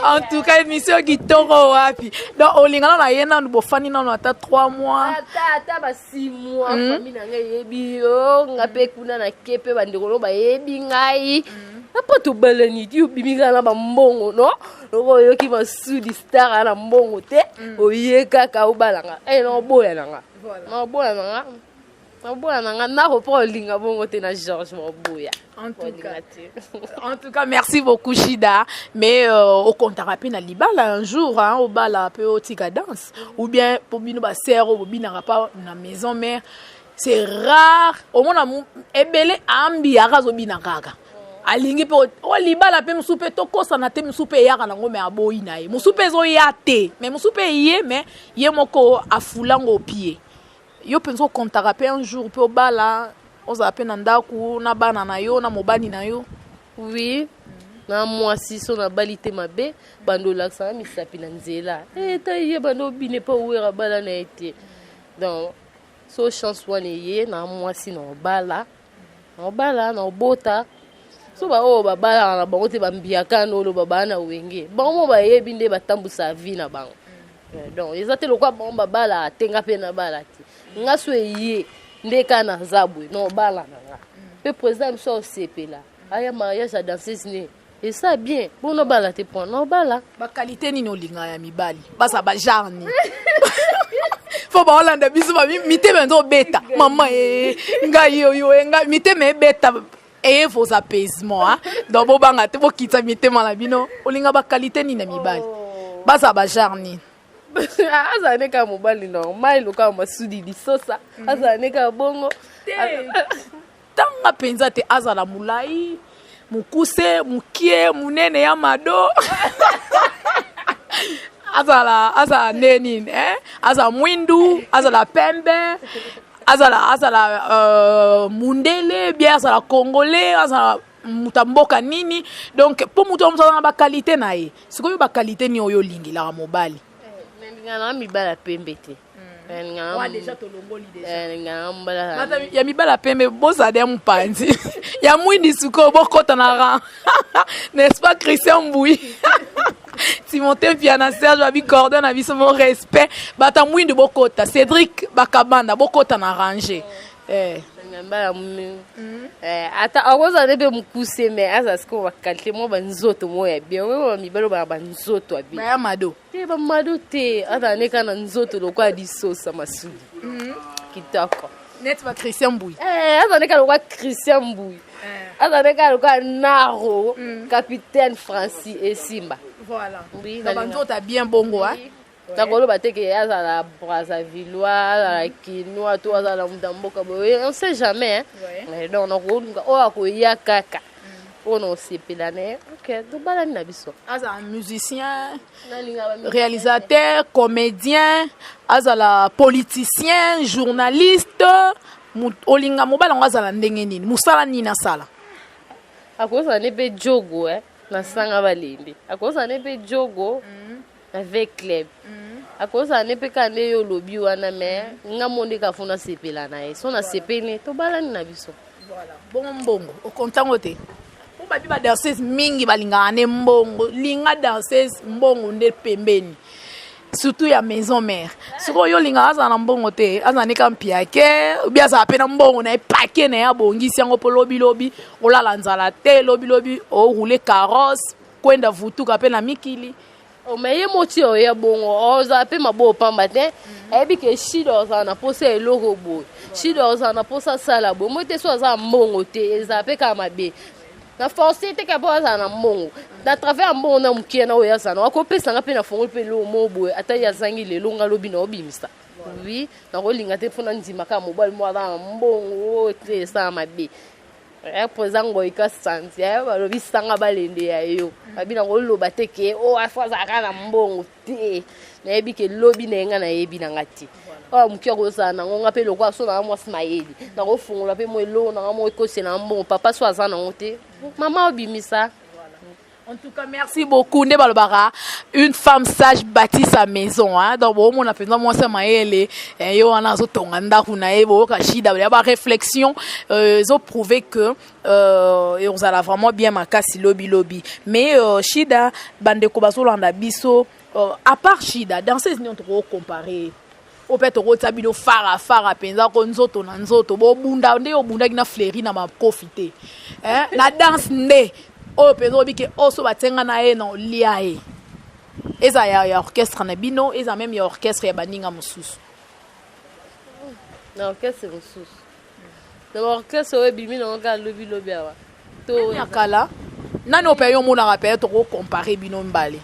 En tout cas, émission qui toro wapi. Donc, olingana na yena no bofani na no ata 3 mois. Ata ba 6 mois famille na nga yebi yo ngape kuna na kepe bandeko no ba yebi ngai. Apa to balani ti obimika na ba mbongo no. Loko yo ki ba sudi star na mbongo te. Oyeka ka obalanga. No boya nanga. Voilà. No boya nanga. En tout cas, merci beaucoup Shida. Mais au compte rapide na libala un jour hein, au bala peu au tika danse ou bien pour bino ba sœur ou bino pas na maison mère. C'est rare. Au moins ebele ambi arazo bina kaka. Alingi pe o libala pe musupe tokosa na te musupe yaka na ngome aboyi na ye. Musupe zo yate. Mais musupe ye mais ye moko afulango pied. Yo penso kontaka pe un jour pe obala oza pe na ndaku na bana na yo na mobani na yo. Oui. Na mwasi so na balite mabe bando laksa misapi na nzela. Ta ye bando bine pa uera bala na ete. Donc so chance wane ye na mwasi na obala. Na obala na obota. So ba o babala na bango te bambiaka no lo babana wenge. Bango ba ye binde batambusa vie na bango. Donc ezate lokwa bango babala tenga pe na bala ti. Nga so ye ndeka na zabwe no bala na nga pe président so sepela aya mariage à danseuse ne et ça bien bon no bala te point no bala ba qualité ni no linga ya mibali basa ba jarni fo ba Hollanda biso ba mite bendo beta mama nga yo nga mite me beta et vos apaisements hein donc bo banga te bo kitsa mite mala bino olinga ba qualité ni na mibali basa ba jarni aza neka mobali normal loka masudi lisosa aza neka bongo tanga penza te azala mulai mukuse mukie munene ya mado azala neni aza mwindu azala pembe azala mundele bien azala congolais azala mutamboka nini donc po mutu na ba qualité na ye sikoyo ba qualité ni oyo lingila mobali ngana mibala pembe te wa déjà to longoli déjà ya mibala pembe boza de mpanzi ya mwindi suko bokota na ran n'est-ce pas Christian Mbouyi Timothée Piana Serge abi cordon abi mon respect bata mwindi bokota Cédric Bakabanda bokota na ranger ngamba ata akoza nebe mukuse me asa siko bakalite mo banzoto mo ya bien we mibalo ba banzoto abi ba mado te ba mado te ata neka na nzoto lokwa disosa masudi kitoko net ba Christian Mbouyi ata neka lokwa Christian Mbouyi ata neka lokwa Naro capitaine Francis et Simba voilà oui ba banzoto bien bongo hein Takolo bateke azala Brazzaville la Kinoa to azala mudamboka boye on sait jamais hein donc on a ko ya kaka on sepela ne OK to bala na biso azala musicien réalisateur comédien azala politicien journaliste olinga mobala ngazala ndenge nini musala nini na sala akoza ne pe jogo na sanga balembe akoza ne pe jogo avec club akosa ne pe ka ne yo lobi wana me nga monde ka funa sepela na ye so na sepene to balani na biso. Voilà bon mbongo o kontango te po ba bi ba danseuse mingi balingana ne mbongo linga danseuse mbongo nde pembeni surtout ya maison mère siko yo linga aza na mbongo te aza ne kampia ke ou bien ça pena mbongo na paquet na ya bongisi yango po lobi olala nzala te lobi o rouler carrosse kwenda vutuka pe na mikili. O meye moti o ya bongo o za pe mabo pamba te ebi ke shida za na posa eloko boy shida za na posa sala bo mote so za mbongo te za pe ka mabe na force te ka posa na mbongo na travers mbongo na mukie na o ya sana wa ko pesa nga pe na fongo pe lo mo boy ata ya zangi le lo nga lobi na obimisa oui na ko linga te funa nzima ka mobile mo za mbongo te sa mabe prezango ikasanti ya balobi sanga balende ya yo babina ngoloba teke o afaza kana mbongo te na yebi ke lobi na nga na yebi na ngati o mukyo ko sana ngonga pe lokwa so na mo smaeli na ko fungola pe mo elo na mo ekose na mbongo papa so azana ngote mama obimisa. En tout cas, merci beaucoup. Une femme sage bâtit sa maison. Donc, bon, on a fait moi ça maëlle. Et on a zo tonganda kuna ebo kashida. Il y a pas réflexion. Ils ont prouvé que et on a vraiment bien makasi lobby. Mais Shida bande ko basolo anda biso. À part Shida, dans ces nions trop comparé. Au fait ro tabino fara penza ko nzoto na nzoto bo bunda nde obunda kina fleri na ma profiter. La danse nde o pezo bike oso batenga na ye no liae eza ya orchestre na bino eza même ya orchestre ya baninga mususu na orchestre mususu na orchestre we bimi na nga lobi awa to yakala nani opeyo mona rappel to comparer bino mbale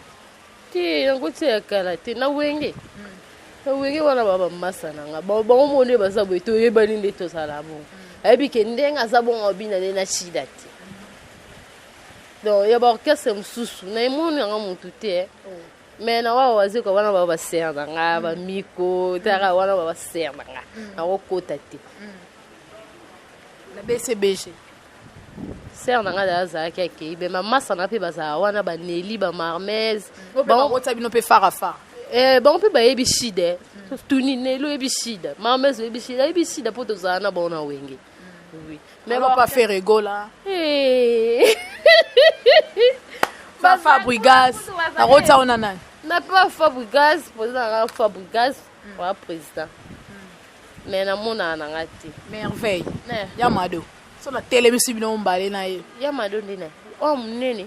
ti yango ti yakala te na wenge wana baba masana nga ba monde bazabo to yebani nde to sala bon ebike ndenga zabon obina ne na shida ti. Donc, il y a un orchestre qui est très mais na wa wazi ko wana baba serna nga ba miko tara wana baba serna nga na okota te la BCBG serna nga da za keke be mama sana pe baza wana ba Nelly ba Marmez ba ota bino pe fara bon pe ba ebishide tuni nelo ebishide Marmez ebishide poto za na bona wenge. Oui. Mais on va pas faire rigola. Pas Fabregas. La route ça on a nan. Na pas Fabregas, président Fabregas, wa président. Mais na mona na ngati. Merveille. Yamado. So na télé musu bino mbale na ye. Yamado ndine. Oh mnene.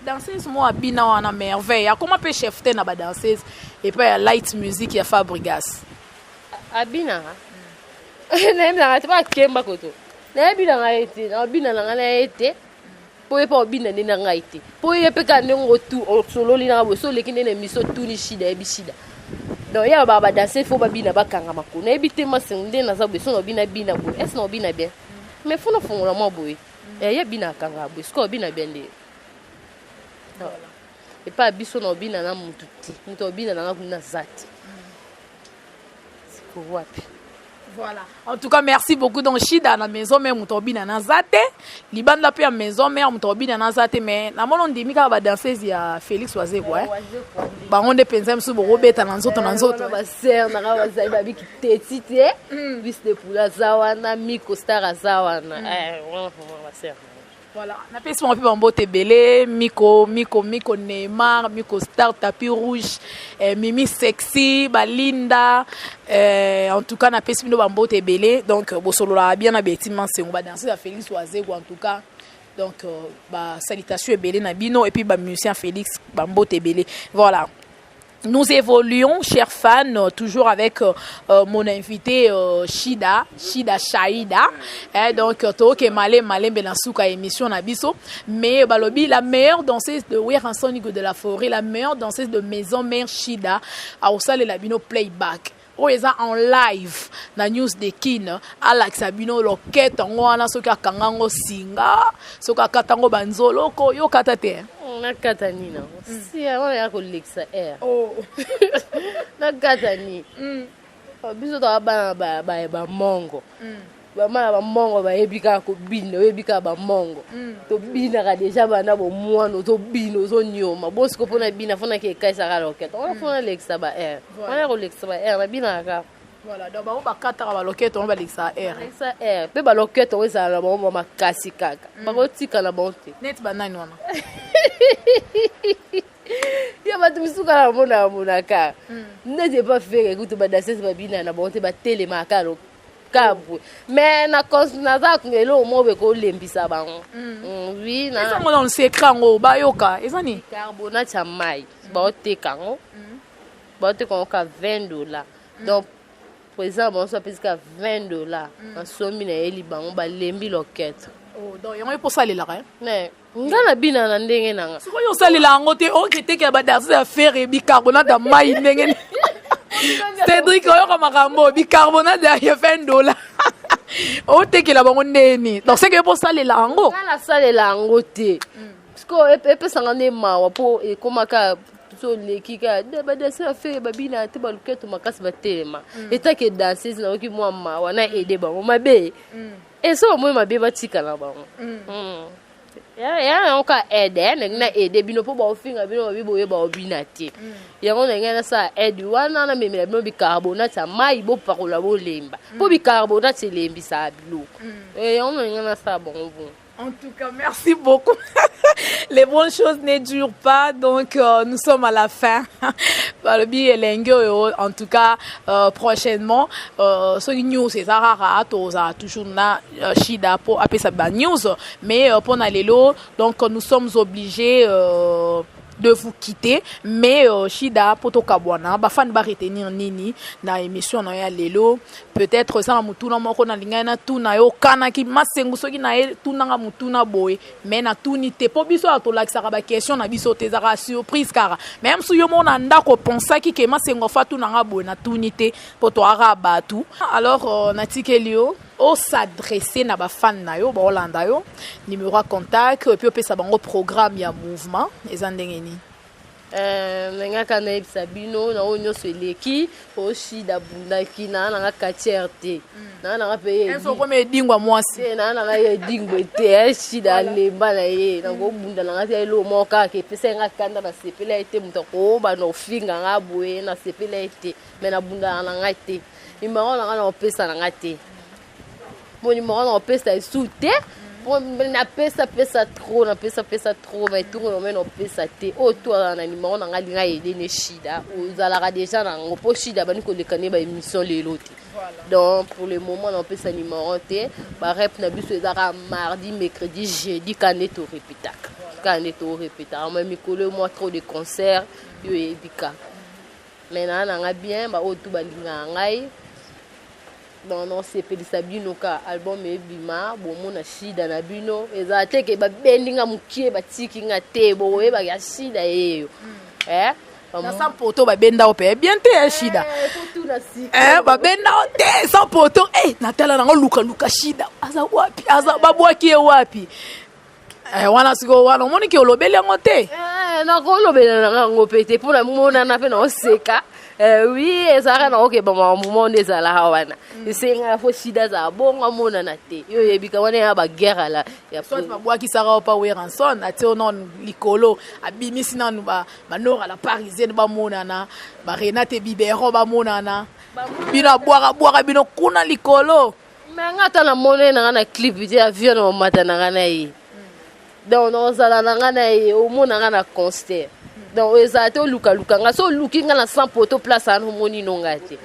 Danseuse moi bina wana merveille. Comment peut chefter na ba danseuse et puis la light music ya Fabregas. Abina. Na mna ngati ba kemba koto. Na bina ngaite, na bina na ngaite. Po e pa bina ni na ngaite. Po e pe ka nengo tu o solo li na bo so lekine na miso tu ni shida e bishida. Donc ya baba danser faut ba bina ba kanga makuna. E bite ma sende na za bo so no bina bo. Est no bina bien. Mais faut no fongola mo boy. E ya bina kanga bo. Sko bina bien de. Et pas biso no bina na mutu ti. Mutu bina na nguna zati. C'est pour wapi. Voilà. En tout cas, merci beaucoup. Donc, Shida, la maison mère, Moutobi, na zate. Liban, la paix, maison mère, Moutobi, na zate. Mais, la mon on dit, Mika, va danser, il y a Félix Oazé, quoi. Bah, on est pensé, monsieur, Robert, dans autres, dans autres. Ma sœur, na va zaï, babi, qui t'étite. Bis de poula, zawana, Miko, star, zawana. Ma sœur. Voilà. On a fait son peu en beau tébélé, Miko Neymar, Miko Star, tapis rouge, Mimi sexy, Balinda. En tout cas, on a fait son peu en beau tébélé. Donc, Bosolo a bien abétimement, c'est on va danser à Félix Oazé, en tout cas. Donc, salutation et belé Nabino, et puis, musicien Félix, Bambo tébélé. Voilà. Nous évoluons, chers fans, toujours avec mon invité Shida Shaida. Donc, Toke Malé Benasuka émission Nabiso. Mais Balobi, la meilleure danseuse de Weransonigo de la Forêt, la meilleure danseuse de Maison Mère Shida, a aussi le Labino Playback. Oh, ils en live na news de kin Alex Abino loket ngwana soka kangango singa soka katango banzolo ko yo katate na katanina si wana ya ko lexa air oh na katani biso to ba mongo bamala bamongo bayebi kaka kobina oyebi kaka bamongo tobinaka deja bana bomwana ozobina ozonyoma bosiko mpona bina fonaki ekaisaka loketo wana fona lekisa ba air wana kolekisa ba air nabinaka kaka. Voilà, donc ba bakataka ba loketo on ba lekisa air. Lekisa air. Pe ba loketo ezala na bango makasi kaka. Bakotika na bonte. Net banani wana. Ya batu misuka na mona kaka. Nede pas faire écoute ba danser ba bina na bonte ba telema kaka kabwe. Mais na za ngelo mo be ko lembisa bango. Oui na. Eza mona on secret ngo ba yoka. Eza ni carbonate ya mai. Ba oteka ngo. Ba oteka ngo ka $20. Donc par exemple, on s'appelle qu'à $20. En somme, il y a des lembi loquette. Oh, donc il y a pour ça les là. Mais ngana bina na ndenge nanga. Si on sali la ngote o kete ke ba danser affaire et bicarbonate da mai ndenge. Cédric oyo ka makambo bicarbonate da $20. O te ke la bango ndeni. Donc c'est que pour ça les là ngo. Ngana sali la ngote. Parce que e pe sangane mawa po e komaka so leki ka ba danser affaire ba bina te ba loketo makasi ba telema. Eta ke danser na oki mwa mawa na aider ba mabe. Et so moi mabe ba tika na ba. Ya on ka aider na aider bino po ba ofinga bino ba biboye ba obina te. Ya on ngana sa aider wana na memela bino bicarbonate ya mai bo pakola bo lemba. Po bicarbonate lembi sa biloko. Et on ngana sa bon. En tout cas, merci beaucoup. Les bonnes choses ne durent pas, donc nous sommes à la fin. Le billet en tout cas, prochainement, ce news c'est rare, toujours na Shida pour appeler ça news, mais pour aller là, donc nous sommes obligés de vous quitter, mais Shida poto kabwana ba fan ba retenir nini na émission na ya lelo peut-être ça mutuna moko na lingana tuna yo kana ki masengu soki na tuna nga mutuna boy mais na tuni te po biso atolakisa ba question na biso te zaka surprise car même si yo mona ndako pensa ki ke masengo fa tuna nga boy na tuni te poto ara batu alors na tikelio o s'adresser na ba fan na yo ba Holanda yo numéro de contact et puis opesa bango programme ya mouvement ezandengeni nenga kana ibsabino na onyo seleki o Shida bundaki na nga katierte na nga paye enso ko me dingwa mwasi na nga ye dingwe te Shida lemba na ye na go bunda na nga te lo moka ke pesa nga kanda na sepela ete mutako ba no finga nga boye na sepela ete me na bunda na nga te imaro na nga na opesa na nga te mon numéro na pesa soute na pesa trop na pesa trop mais tout on met on pesa te o toi na numéro na ngalinga aider ne Shida ozalaka déjà na ngopo Shida bani ko lekane ba émission lelo te donc pour le moment on pesa numéro te ba rep na biso ezaka mardi mercredi jeudi kaneto répéta mais mikolo moi trop de concerts yo ebika mais na nga bien ba o tout balinga ngai non c'est pelisa bino ka album ebima bomo na Shida na bino ezate ke ba bendinga mukie batiki nga te bo e ba ya Shida eyo na sans poto ba benda ope bien te Shida ba benda te sans poto natala na luka Shida aza wapi aza babwaki wapi wana siko wana moni ke olobele ngote na ko olobele na ngopete pona mona na pe na oseka oui ezaka na oke ba moment des ala hawana isenga fo Shida za bonga mona na te yo yebika wana ya ba guerre la ya soit ba bwaki sara pa weranson ati onon likolo abimisi nanu ba manora la parisienne ba mona na ba Renate Bibero ba mona na bino bwaka bino kuna likolo mais ngata na mona na clip di avion na mata na yi donc on zala na yi o mona na concert donc ezate luka nga so lukinga na 100 poto place anu moni nonga te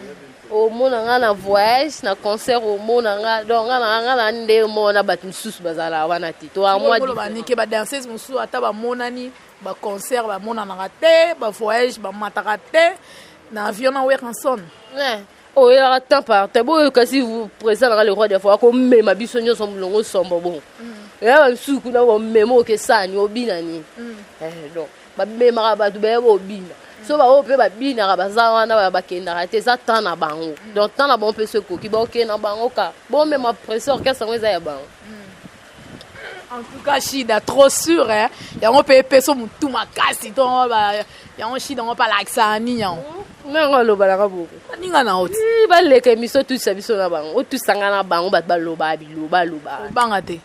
o mona nga na voyage na concert o mona nga donc nga na nde mona bat mususu bazala wana te to a moi di banike ba danseuse mususu ata ba monani ba concert ba mona na te ba voyage ba mataka te na avion na weranson oh il y a temps par temps bon kasi vous présent dans le roi des fois comme même biso nyo sombolongo sombo bon ya suku na bo memo ke sani obinani donc ba mema ba tu be obina so ba o pe ba bina ba za wana ba kenda te za tana bango donc tana bon pe ce koki ba ok na bango ka bon même après orchestre ngeza ya bango. En tout cas Shida trop sûr ya on peut peso mutu makasi to ba ya on Shida on pas l'accent ni ya Nango lo balaka boko. Ninga na oti. Ba leke miso tout sa biso na bango. O tout sangana bango bat ba loba biloba loba. Banga te.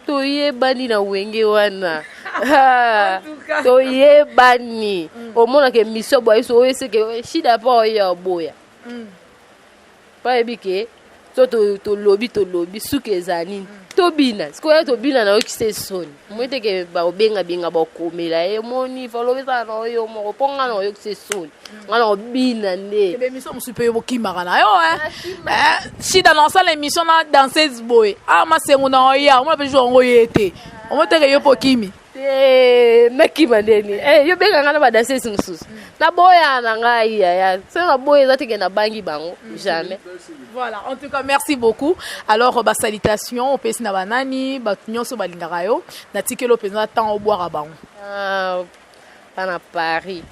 To ye bani na wenge wana. To ye bani. O mona ke miso boy so ese ke shida pa ya boya. Pa ebike to lobi suke zanini. To bina. Sikoya to bina na okise soni. Mwete ke ba obenga ba komela e moni falobeza na yo mo ponga na okise soni. Ngana obina nde. Ke émission musupe yo kimaka na yo shida na sala émission na danseuse boy. Ah masengo na yo mo pe jo ngo yete. O mo teke yo pokimi. Nakima ndeni. Yo benga ngana ba danseuse mususu. Na boya na ngai ya. C'est na boya za teke na bangi bango jamais. Voilà, en tout cas, merci beaucoup. Alors, salutations, on peut na banani, nyonso balingaka yo, na tikelo peza temps au boire à bango. Pas Paris,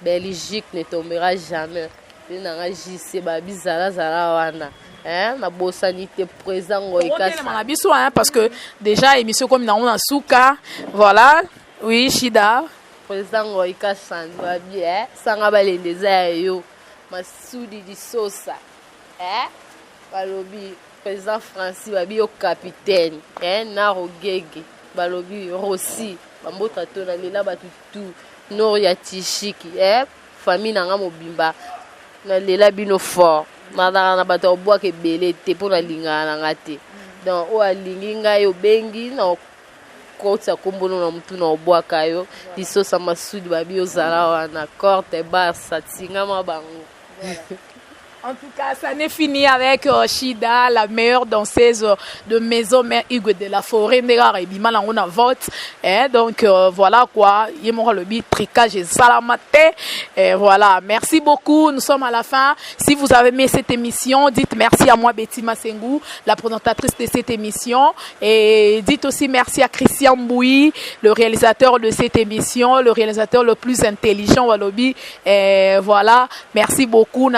Belgique ne tombera jamais. Na JC ba bizala zala wana. Na bosanité présent parce que déjà émission comme na on souka, voilà. Oui, Shida. Présent ngoika sandwa bien, sanga balendeza yo. Masudi di sosa. Balobi président Francis babi au capitaine na rogege balobi Rossi bambota to na lela batutu nord ya tishiki famille nanga mobimba na lela bino fort na bato bois ke belé te pour na linga na ngate donc o alingi ngai obengi na kota kombono na mtu na bois kayo disosa masudi babi ozala wana corte basa tinga mabango. En tout cas, ça n'est fini avec Shida, la meilleure danseuse de Maison Mère Hugues de la Forêt. On a vote. Donc voilà quoi. Il y a le bit tricage et salamate. Voilà. Merci beaucoup. Nous sommes à la fin. Si vous avez aimé cette émission, dites merci à moi, Betty Massengou, la présentatrice de cette émission. Et dites aussi merci à Christian Mboui, le réalisateur de cette émission, le réalisateur le plus intelligent au lobby. Voilà. Merci beaucoup.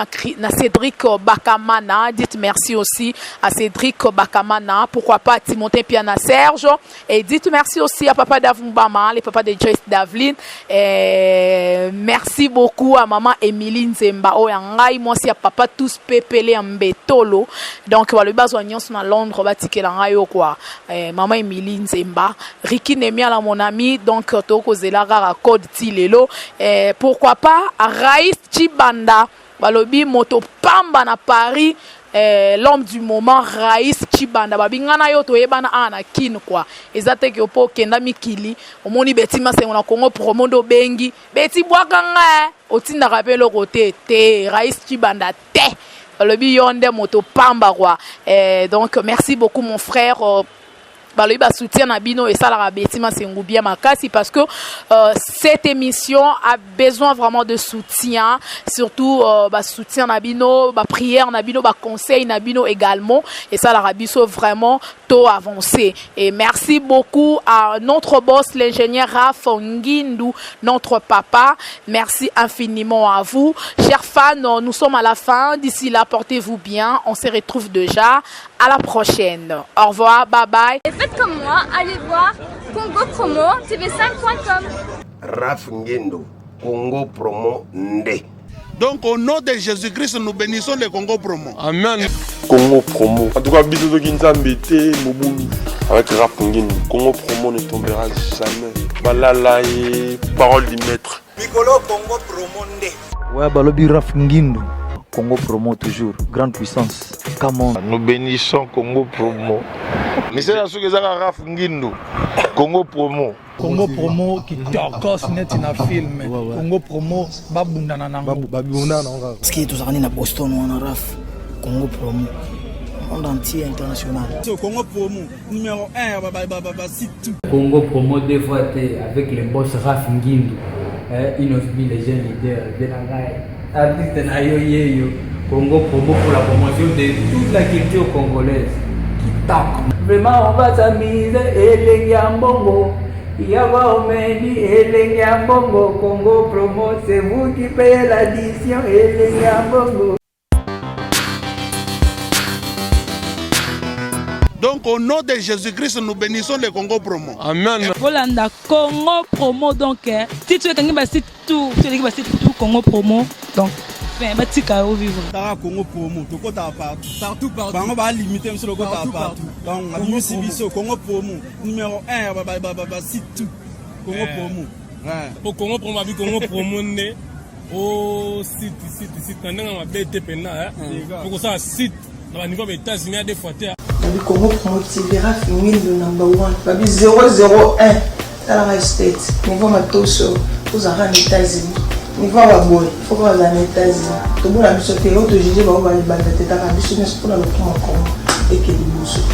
Cédric Bakamana, dites merci aussi à Cédric Bakamana, pourquoi pas à Timothée Piana Serge, et dites merci aussi à Papa Davumbama, les papas de Joyce Davlin, et merci beaucoup à Maman Emilie Nzemba, Oyangai, moi aussi à Papa tous Pepele Mbetolo, donc voilà, le besoin à Londres, Batike Langayo quoi, Maman Emilie Nzemba, Ricky Nemia là mon ami, donc Toko Zelara Code Tilelo, pourquoi pas à Raïs Chibanda, balobi moto pamba na Paris, l'homme du moment Raïs Chibanda babingana yo toyebana ana kin quoi ezate ke opo kenda mikili omoni Betty Masengo na Congo promo do bengi Betty bwakanga otinda kapelo côté te Raïs Chibanda te balobi yonde moto pamba quoi. Donc merci beaucoup mon frère. Balobi ba soutien na bino et ça la Betty Masengo bien makasi parce que cette émission a besoin vraiment de soutien, surtout ba soutien na bino, ba prière na bino, ba conseil na bino également et ça la rabiso vraiment tôt avancé. Et merci beaucoup à notre boss l'ingénieur Raph Ngindou, notre papa. Merci infiniment à vous chers fans, nous sommes à la fin. D'ici là portez-vous bien, on se retrouve déjà à la prochaine. Au revoir, bye bye. Faites comme moi, allez voir Congo Promo, tv5.com. Raph Ngindou, Congo Promo Nde. Donc au nom de Jésus-Christ, nous bénissons le Congo Promo. Amen. Congo Promo. En tout cas, bisous de Nzambe Moboulou. Avec Raph Ngindou, Congo Promo ne tombera jamais. Balala et parole du maître. Mikolo Congo Promo Nde. Ouais, balobi Raph Ngindou. Congo Promo toujours, grande puissance. Come on. Nous bénissons Congo Promo. Mais c'est la chose que Raph Ngindou, Congo Promo. Congo Promo qui tokos net na film. Congo Promo babundana nango. Babundana nango. Parce que tous années na Boston on a Raph Congo Promo. Monde entier international. Congo Promo numéro 1 site. Congo Promo deux fois avec le boss Raph Ngindou. Il nous mis les jeunes leaders de la raille. Artiste na yo Congo Promo pour la promotion de toute la culture congolaise qui tape. Vraiment on va s'amuser et les mbongo. Yaba Omeni et les mbongo. Congo Promo c'est vous qui payez l'addition et les mbongo. Donc au nom de Jésus-Christ, nous bénissons le Congo Promo. Amen. Volanda Congo Promo donc si tu es quelqu'un qui tout Congo Promo donc batika au vivre. Congo Promo, tu côté partout. On va limiter monsieur le côté partout. Donc on Congo Promo numéro 1 site tout Congo Promo. Pour Congo Promo avec Congo Promo né au site quand on va BT pena pour ça site dans niveau des États-Unis des fois le Congo Promo TV Raf Ngindu number 1 babi 001 Tala State niveau matoso aux États-Unis niveau wa boy faut que les États-Unis to bona biso te auto juger ba ba libanda te ta biso ne pour le Congo et que libuso